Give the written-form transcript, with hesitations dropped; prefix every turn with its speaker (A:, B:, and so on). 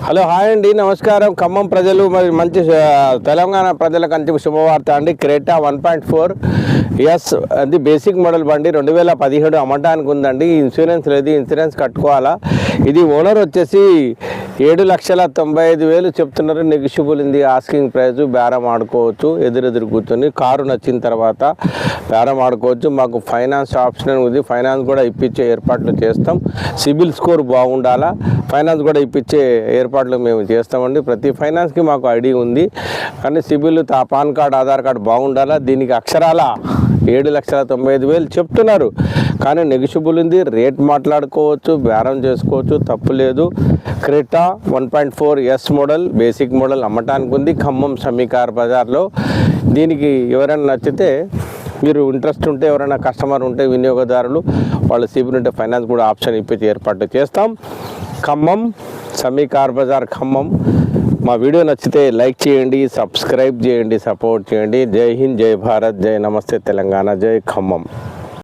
A: Hello hi అండి, నమస్కారం. ఖమ్మం ప్రజలు మరి మంచి తెలంగాణ ప్రజలకు అంతిమ శుభవార్త అండి. క్రెటా 1.4 ఎస్ అది బేసిక్ మోడల్ బండి 2017 అమ్మటానికి ఉందండి. ఇన్సూరెన్స్ లేదు, ఇన్సూరెన్స్ కట్టుకోవాలా. ఇది ఓనర్ వచ్చేసి 7,95,000 చెప్తున్నారు. నెగిషియబుల్ ఉంది ఆస్కింగ్ ప్రైస్. బేరం ఆడుకోవచ్చు, ఎదురెదురు కూర్చొని కారు నచ్చిన తర్వాత బేరం ఆడుకోవచ్చు. మాకు ఫైనాన్స్ ఆప్షన్ ఉంది, ఫైనాన్స్ కూడా ఇప్పించే ఏర్పాట్లు చేస్తాం. సిబిల్ స్కోర్ బాగుండాలా, ఫైనాన్స్ కూడా ఇప్పించే ఏర్పాట్లు మేము చేస్తామండి. ప్రతి ఫైనాన్స్కి మాకు ఐడి ఉంది, కానీ CIBIL PAN card, Aadhaar card బాగుండాలా. దీనికి అక్షరాల 7,95,000 చెప్తున్నారు, కానీ నెగిషియబుల్ ఉంది. రేట్ మాట్లాడుకోవచ్చు, బేరం చేసుకోవచ్చు, తప్పు లేదు. Creta 1.4 S model basic model అమ్మటానికి ఉంది ఖమ్మం సమీకార్ బజార్లో. దీనికి ఎవరైనా నచ్చితే, మీరు ఇంట్రెస్ట్ ఉంటే, ఎవరైనా కస్టమర్ ఉంటే, వినియోగదారులు వాళ్ళ సిబిల్ ఉంటే ఫైనాన్స్ కూడా ఆప్షన్ ఇప్పించి ఏర్పాటు చేస్తాం. ఖమ్మం సమీకార్ బజార్ ఖమ్మం. మా వీడియో నచ్చితే లైక్ చేయండి, సబ్స్క్రైబ్ చేయండి, సపోర్ట్ చేయండి. జై హింద్, జై భారత్, జై నమస్తే తెలంగాణ, జై ఖమ్మం.